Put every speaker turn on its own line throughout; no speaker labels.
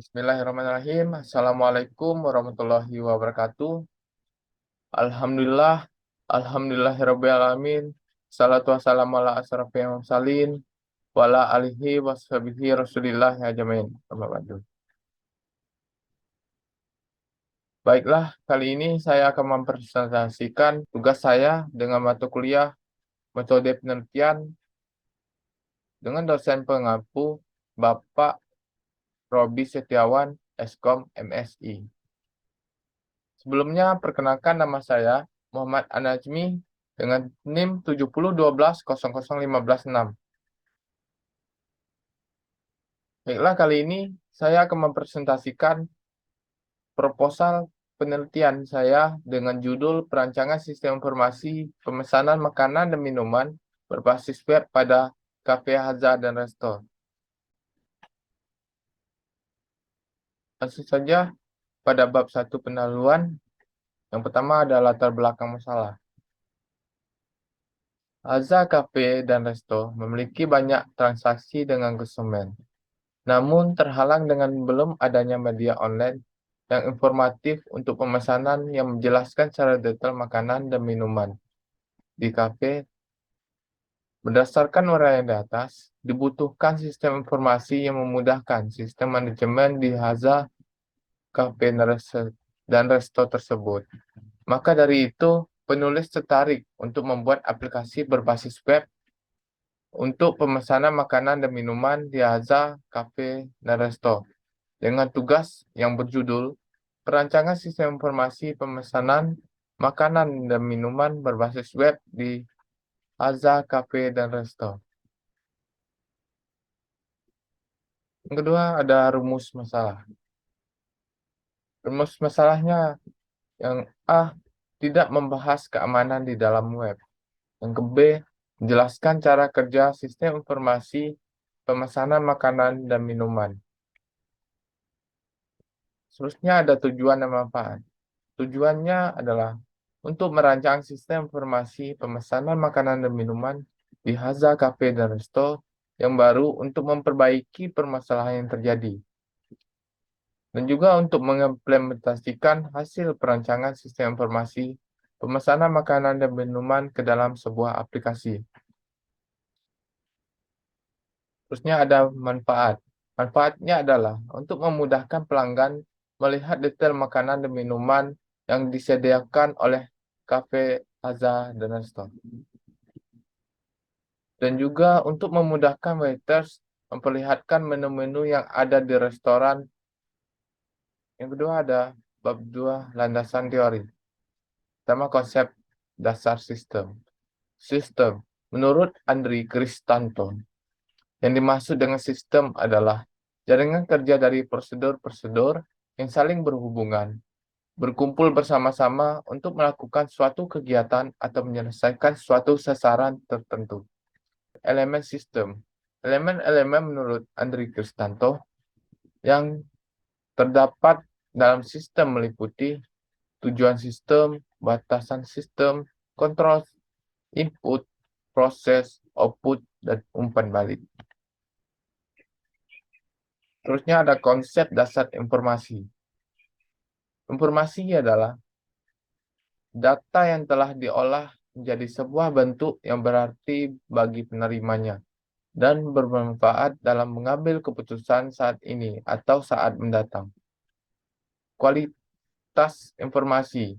Bismillahirrahmanirrahim. Assalamualaikum warahmatullahi wabarakatuh. Alhamdulillah. Alhamdulillahirrabbilalamin. Salatu wassalamu ala asrafil mursalin. Wa ala alihi washabihi rasulillah ajmain. Amma ba'du. Baiklah, kali ini saya akan mempresentasikan tugas saya dengan mata kuliah metode penelitian dengan dosen pengampu Bapak Robi Setiawan, Eskom MSI. Sebelumnya, perkenalkan nama saya Muhammad Anajmi dengan NIM 7012000156. Baiklah, kali ini saya akan mempresentasikan proposal penelitian saya dengan judul Perancangan Sistem Informasi Pemesanan Makanan dan Minuman berbasis web pada Cafe Haza dan Resto. Langsung saja pada bab 1 pendahuluan. Yang pertama adalah latar belakang masalah. Haza Cafe dan Resto memiliki banyak transaksi dengan konsumen, namun terhalang dengan belum adanya media online yang informatif untuk pemesanan yang menjelaskan secara detail makanan dan minuman di kafe. Berdasarkan uraian di atas, dibutuhkan sistem informasi yang memudahkan sistem manajemen di Haza Cafe dan Resto tersebut. Maka dari itu, penulis tertarik untuk membuat aplikasi berbasis web untuk pemesanan makanan dan minuman di Haza Cafe dan Resto dengan tugas yang berjudul Perancangan Sistem Informasi Pemesanan Makanan dan Minuman berbasis web di Haza Cafe dan Resto. Yang kedua ada rumus masalah. Rumus masalahnya yang A, tidak membahas keamanan di dalam web. Yang ke B, menjelaskan cara kerja sistem informasi pemesanan makanan dan minuman. Seterusnya ada tujuan dan manfaat. Tujuannya adalah untuk merancang sistem informasi pemesanan makanan dan minuman di Haza Cafe dan Resto yang baru untuk memperbaiki permasalahan yang terjadi. Dan juga untuk mengimplementasikan hasil perancangan sistem informasi pemesanan makanan dan minuman ke dalam sebuah aplikasi. Terusnya ada manfaat. Manfaatnya adalah untuk memudahkan pelanggan melihat detail makanan dan minuman yang disediakan oleh Cafe Haza dan Resto. Dan juga untuk memudahkan waiters memperlihatkan menu-menu yang ada di restoran. Yang kedua ada bab 2 landasan teori. Pertama konsep dasar sistem. Sistem, menurut Andri Kristanto, yang dimaksud dengan sistem adalah jaringan kerja dari prosedur-prosedur yang saling berhubungan, berkumpul bersama-sama untuk melakukan suatu kegiatan atau menyelesaikan suatu sasaran tertentu. Elemen sistem. Elemen-elemen menurut Andri Kristanto yang terdapat dalam sistem meliputi tujuan sistem, batasan sistem, kontrol input, proses, output, dan umpan balik. Terusnya ada konsep dasar informasi. Informasi adalah data yang telah diolah menjadi sebuah bentuk yang berarti bagi penerimanya dan bermanfaat dalam mengambil keputusan saat ini atau saat mendatang. Kualitas informasi.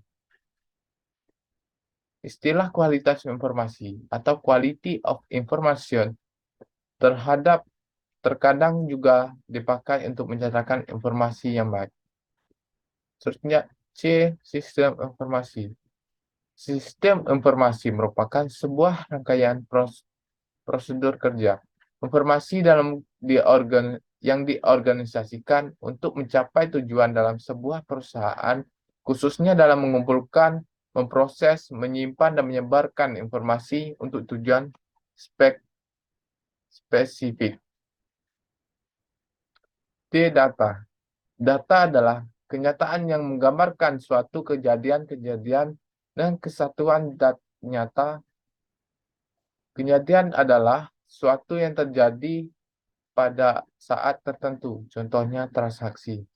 Istilah kualitas informasi atau quality of information terkadang juga dipakai untuk mencatatkan informasi yang baik. Seterusnya C, sistem informasi. Sistem informasi merupakan sebuah rangkaian prosedur kerja. Informasi yang diorganisasikan untuk mencapai tujuan dalam sebuah perusahaan, khususnya dalam mengumpulkan, memproses, menyimpan, dan menyebarkan informasi untuk tujuan spesifik. D, data. Data adalah kenyataan yang menggambarkan suatu kejadian-kejadian dan kesatuan nyata. Kejadian adalah suatu yang terjadi pada saat tertentu, contohnya transaksi.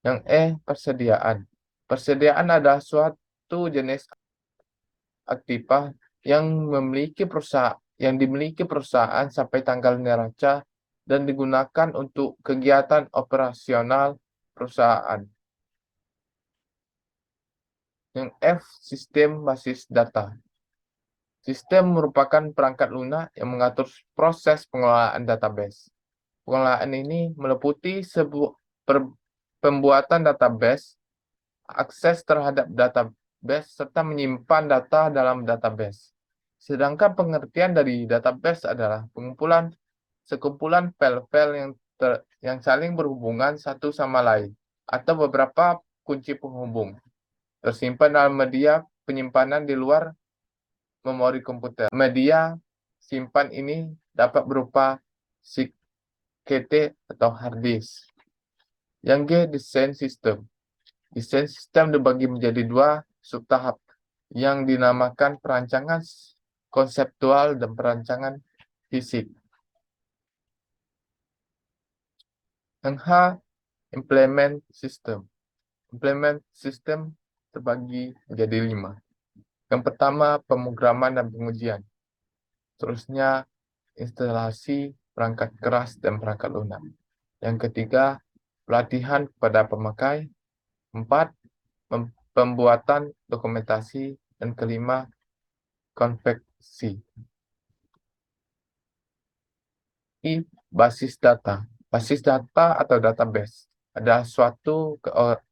Yang persediaan. Persediaan adalah suatu jenis aktiva yang dimiliki perusahaan sampai tanggal neraca dan digunakan untuk kegiatan operasional perusahaan. Yang sistem basis data. Sistem merupakan perangkat lunak yang mengatur proses pengelolaan database. Pengelolaan ini meliputi pembuatan database, akses terhadap database, serta menyimpan data dalam database. Sedangkan pengertian dari database adalah sekumpulan file-file yang saling berhubungan satu sama lain, atau beberapa kunci penghubung, tersimpan dalam media penyimpanan di luar memori komputer. Media simpan ini dapat berupa CKT atau hard disk. Yang desain sistem. Desain sistem dibagi menjadi dua subtahap yang dinamakan perancangan konseptual dan perancangan fisik. Yang implement system. Implement system terbagi menjadi 5. Yang pertama, pemrograman dan pengujian. Terusnya, instalasi perangkat keras dan perangkat lunak. Yang ketiga, pelatihan kepada pemakai. 4, pembuatan dokumentasi. Dan kelima, konveksi. Basis data. Basis data atau database adalah suatu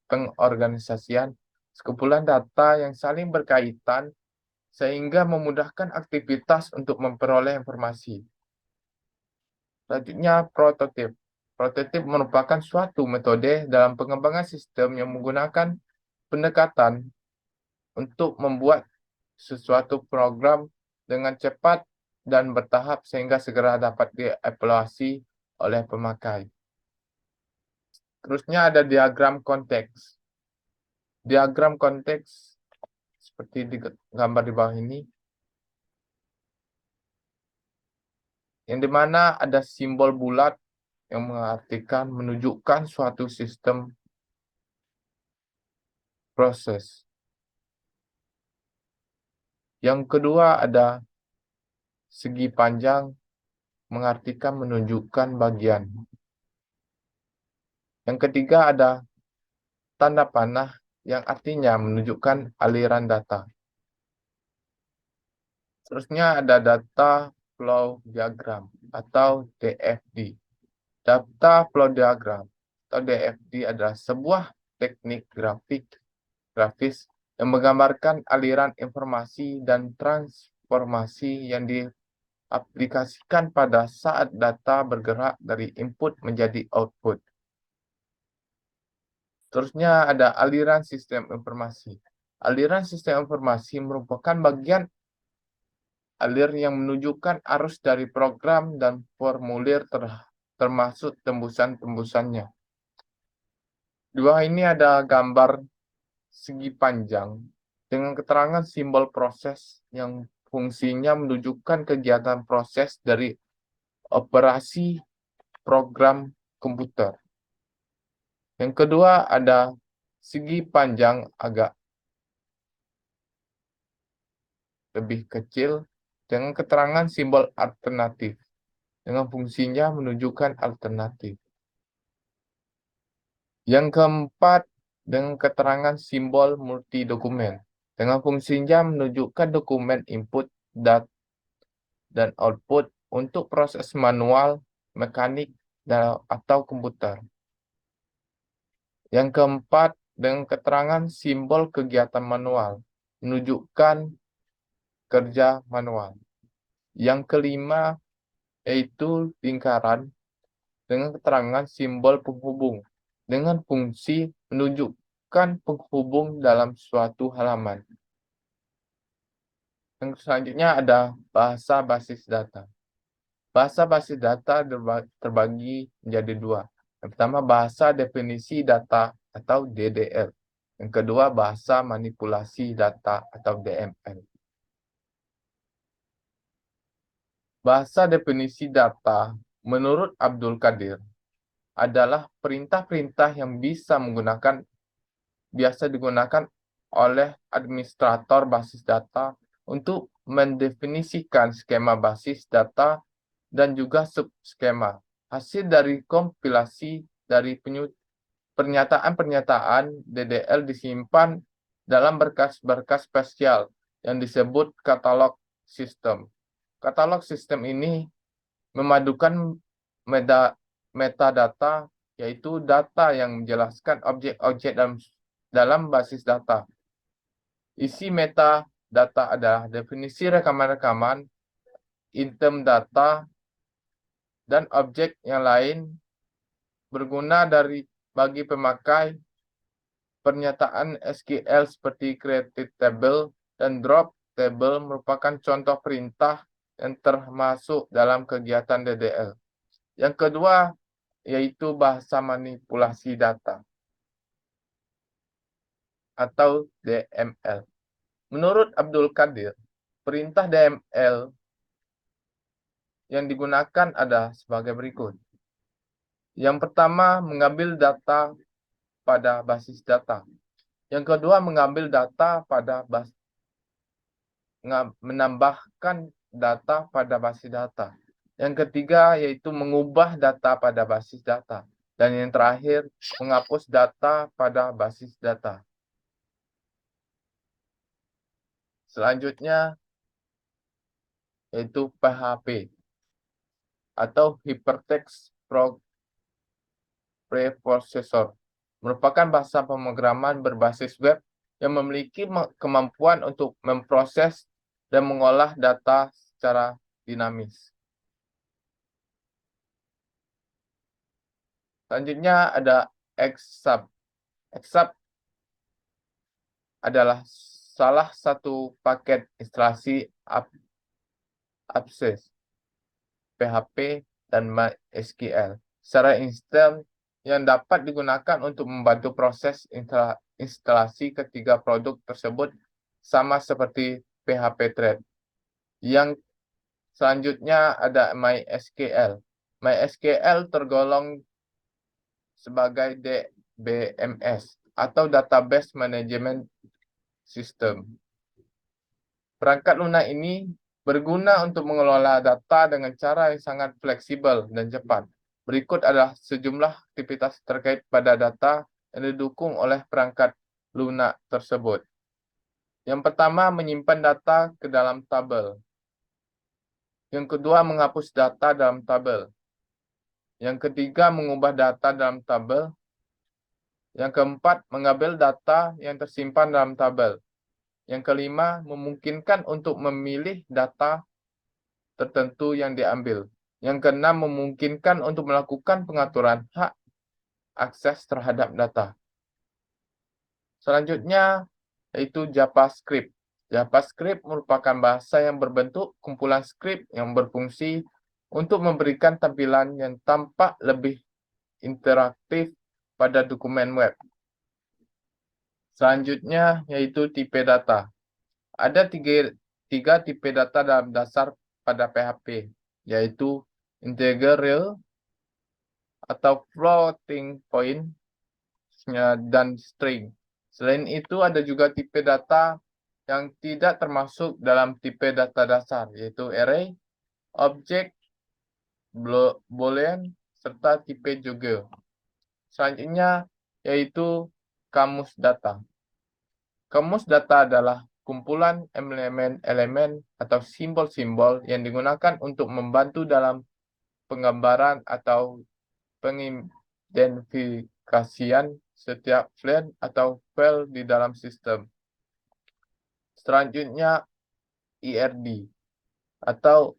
pengorganisasian sekumpulan data yang saling berkaitan sehingga memudahkan aktivitas untuk memperoleh informasi. Selanjutnya, prototip. Prototip merupakan suatu metode dalam pengembangan sistem yang menggunakan pendekatan untuk membuat sesuatu program dengan cepat dan bertahap sehingga segera dapat dievaluasi oleh pemakai. Terusnya ada diagram konteks. Diagram konteks seperti di gambar di bawah ini, yang dimana ada simbol bulat yang menunjukkan suatu sistem proses. Yang kedua ada segi panjang menunjukkan bagian. Yang ketiga ada tanda panah yang artinya menunjukkan aliran data. Terusnya ada data flow diagram atau DFD. Data flow diagram atau DFD adalah sebuah teknik grafis yang menggambarkan aliran informasi dan transformasi yang diaplikasikan pada saat data bergerak dari input menjadi output. Terusnya ada aliran sistem informasi. Aliran sistem informasi merupakan bagian alir yang menunjukkan arus dari program dan formulir termasuk tembusan-tembusannya. Di bawah ini ada gambar segi panjang dengan keterangan simbol proses yang fungsinya menunjukkan kegiatan proses dari operasi program komputer. Yang kedua ada segi panjang agak lebih kecil dengan keterangan simbol alternatif dengan fungsinya menunjukkan alternatif. Yang keempat dengan keterangan simbol multi dokumen dengan fungsinya menunjukkan dokumen input dan output untuk proses manual, mekanik, atau komputer. Yang keempat dengan keterangan simbol kegiatan manual menunjukkan kerja manual. Yang kelima yaitu lingkaran dengan keterangan simbol penghubung dengan fungsi menunjukkan penghubung dalam suatu halaman. Yang selanjutnya ada bahasa basis data. Bahasa basis data terbagi menjadi dua. Yang pertama bahasa definisi data atau DDL. Yang kedua bahasa manipulasi data atau DML. Bahasa definisi data menurut Abdul Qadir, adalah perintah-perintah yang biasa digunakan oleh administrator basis data untuk mendefinisikan skema basis data dan juga subskema. Hasil dari kompilasi dari pernyataan-pernyataan DDL disimpan dalam berkas-berkas spesial yang disebut katalog sistem. Katalog sistem ini memadukan metadata, yaitu data yang menjelaskan objek-objek dalam basis data. Isi metadata adalah definisi rekaman-rekaman, item data, dan objek yang lain berguna bagi pemakai. Pernyataan SQL seperti created table dan drop table merupakan contoh perintah yang termasuk dalam kegiatan DDL. Yang kedua yaitu bahasa manipulasi data atau DML. Menurut Abdul Qadir, perintah DML yang digunakan ada sebagai berikut. Yang pertama, mengambil data pada basis data. Yang kedua, mengambil data menambahkan data pada basis data. Yang ketiga yaitu mengubah data pada basis data. Dan yang terakhir, menghapus data pada basis data. Selanjutnya yaitu PHP atau Hypertext Preprocessor. Merupakan bahasa pemrograman berbasis web yang memiliki kemampuan untuk memproses dan mengolah data secara dinamis. Selanjutnya ada Xsub. Xsub adalah salah satu paket instalasi Access, PHP, dan MySQL secara instan yang dapat digunakan untuk membantu proses instalasi ketiga produk tersebut sama seperti PHP Thread. Yang selanjutnya ada MySQL. MySQL tergolong sebagai DBMS atau Database Management System. Perangkat lunak ini berguna untuk mengelola data dengan cara yang sangat fleksibel dan cepat. Berikut adalah sejumlah aktivitas terkait pada data yang didukung oleh perangkat lunak tersebut. Yang pertama, menyimpan data ke dalam tabel. Yang kedua, menghapus data dalam tabel. Yang ketiga, mengubah data dalam tabel. Yang keempat, mengambil data yang tersimpan dalam tabel. Yang kelima, memungkinkan untuk memilih data tertentu yang diambil. Yang keenam, memungkinkan untuk melakukan pengaturan hak akses terhadap data. Selanjutnya, yaitu JavaScript. JavaScript merupakan bahasa yang berbentuk kumpulan skrip yang berfungsi untuk memberikan tampilan yang tampak lebih interaktif pada dokumen web. Selanjutnya, yaitu tipe data. Ada tiga tipe data dalam dasar pada PHP, yaitu integer real atau floating point dan string. Selain itu, ada juga tipe data yang tidak termasuk dalam tipe data dasar, yaitu array, object, boolean, serta tipe juga. Selanjutnya, yaitu kamus data. Kamus data adalah kumpulan elemen-elemen atau simbol-simbol yang digunakan untuk membantu dalam penggambaran atau pengidentifikasian setiap file atau file di dalam sistem. Selanjutnya, ERD atau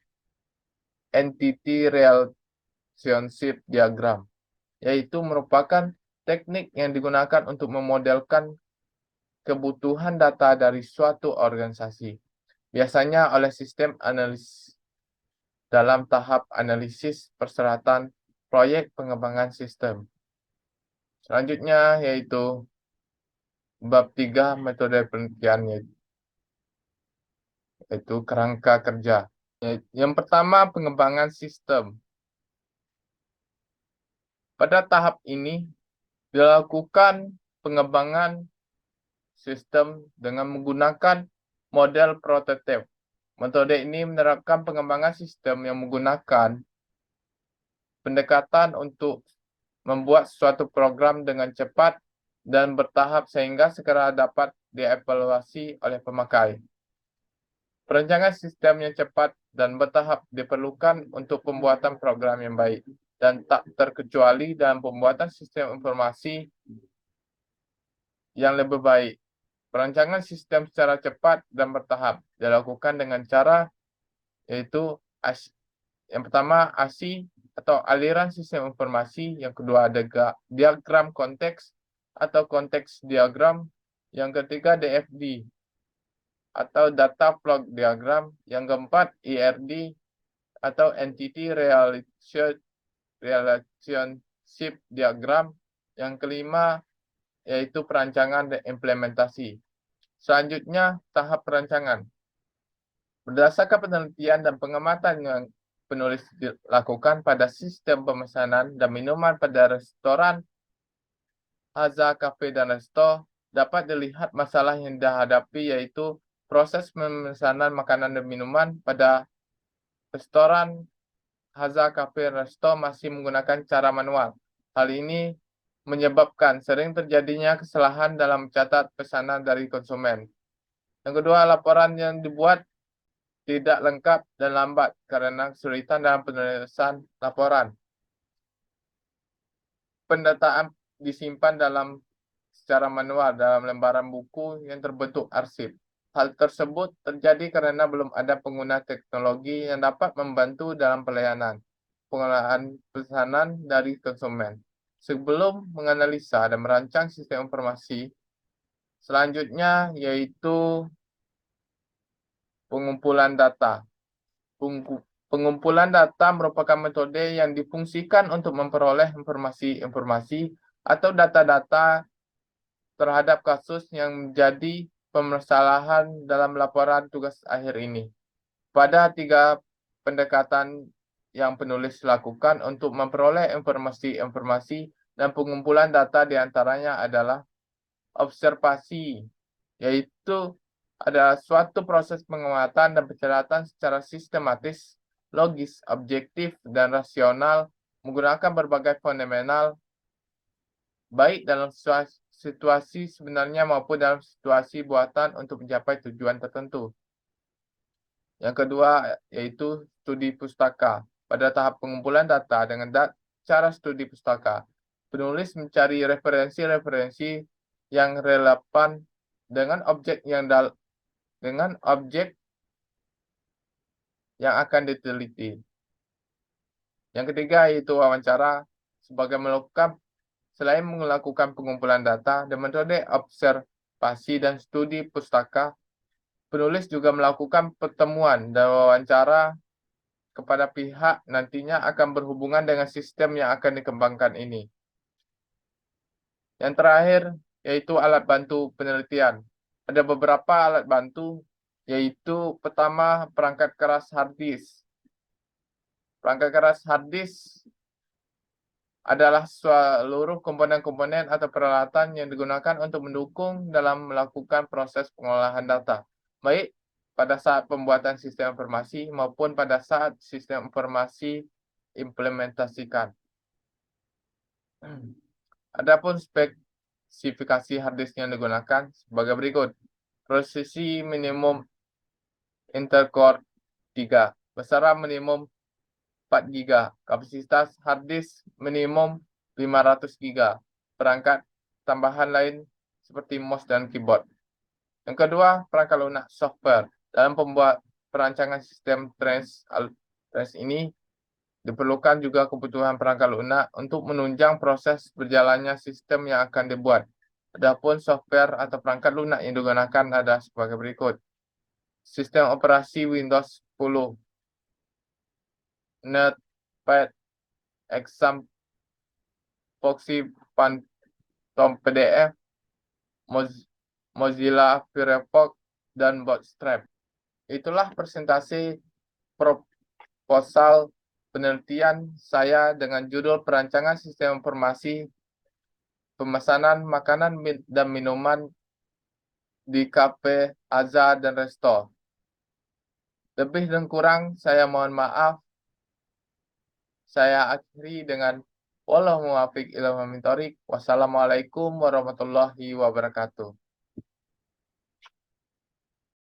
Entity Relationship Diagram, yaitu merupakan teknik yang digunakan untuk memodelkan kebutuhan data dari suatu organisasi, biasanya oleh sistem analisis dalam tahap analisis persyaratan proyek pengembangan sistem. Selanjutnya yaitu bab 3 metode penelitian, yaitu kerangka kerja. Yang pertama, pengembangan sistem. Pada tahap ini dilakukan pengembangan sistem dengan menggunakan model prototip. Metode ini menerapkan pengembangan sistem yang menggunakan pendekatan untuk membuat suatu program dengan cepat dan bertahap sehingga segera dapat dievaluasi oleh pemakai. Perancangan sistem yang cepat dan bertahap diperlukan untuk pembuatan program yang baik dan tak terkecuali dalam pembuatan sistem informasi yang lebih baik. Perancangan sistem secara cepat dan bertahap dilakukan dengan cara yaitu yang pertama ASI atau aliran sistem informasi, yang kedua ada diagram konteks atau konteks diagram, yang ketiga DFD atau data flow diagram, yang keempat ERD atau entity relationship diagram, yang kelima yaitu perancangan dan implementasi. Selanjutnya tahap perancangan. Berdasarkan penelitian dan pengamatan yang penulis dilakukan pada sistem pemesanan dan minuman pada restoran, Haza, Cafe, dan Resto, dapat dilihat masalah yang dihadapi yaitu proses pemesanan makanan dan minuman pada restoran Haza, Cafe, dan Resto masih menggunakan cara manual. Hal ini menyebabkan sering terjadinya kesalahan dalam mencatat pesanan dari konsumen. Yang kedua, laporan yang dibuat tidak lengkap dan lambat karena kesulitan dalam penulisan laporan. Pendataan disimpan secara manual dalam lembaran buku yang terbentuk arsip. Hal tersebut terjadi karena belum ada pengguna teknologi yang dapat membantu dalam pelayanan pengolahan pesanan dari konsumen. Sebelum menganalisa dan merancang sistem informasi, selanjutnya yaitu pengumpulan data. Pengumpulan data merupakan metode yang difungsikan untuk memperoleh informasi-informasi atau data-data terhadap kasus yang menjadi permasalahan dalam laporan tugas akhir ini. Pada 3 pendekatan yang penulis lakukan untuk memperoleh informasi-informasi dan pengumpulan data diantaranya adalah observasi, yaitu ada suatu proses pengamatan dan pencatatan secara sistematis, logis, objektif, dan rasional menggunakan berbagai fenomenal baik dalam situasi sebenarnya maupun dalam situasi buatan untuk mencapai tujuan tertentu. Yang kedua yaitu studi pustaka. Pada tahap pengumpulan data dengan cara studi pustaka, penulis mencari referensi-referensi yang relevan dengan objek yang akan diteliti. Yang ketiga yaitu wawancara. Selain melakukan pengumpulan data dan metode observasi dan studi pustaka, penulis juga melakukan pertemuan dan wawancara kepada pihak nantinya akan berhubungan dengan sistem yang akan dikembangkan ini. Yang terakhir yaitu alat bantu penelitian. Ada beberapa alat bantu, yaitu pertama perangkat keras hard disk. Perangkat keras hard disk adalah seluruh komponen-komponen atau peralatan yang digunakan untuk mendukung dalam melakukan proses pengolahan data, baik pada saat pembuatan sistem informasi maupun pada saat sistem informasi implementasikan. Adapun spesifikasi hard disk yang digunakan sebagai berikut. Prosesi minimum intercore 3, besaran minimum 4 GB, kapasitas hard disk minimum 500 GB, perangkat tambahan lain seperti mouse dan keyboard. Yang kedua, perangkat lunak software. Dalam pembuat perancangan sistem trans ini diperlukan juga kebutuhan perangkat lunak untuk menunjang proses berjalannya sistem yang akan dibuat. Adapun software atau perangkat lunak yang digunakan adalah sebagai berikut. Sistem operasi Windows 10, Notepad, Exam, Foxy, Phantom PDF, Mozilla Firefox, dan Bootstrap. Itulah presentasi proposal penelitian saya dengan judul Perancangan Sistem Informasi Pemesanan Makanan dan Minuman di Cafe Azhar dan Resto. Lebih dan kurang saya mohon maaf. Saya akhiri dengan wallahu muwaffiq ila aqwamit thoriq. Wassalamualaikum warahmatullahi wabarakatuh.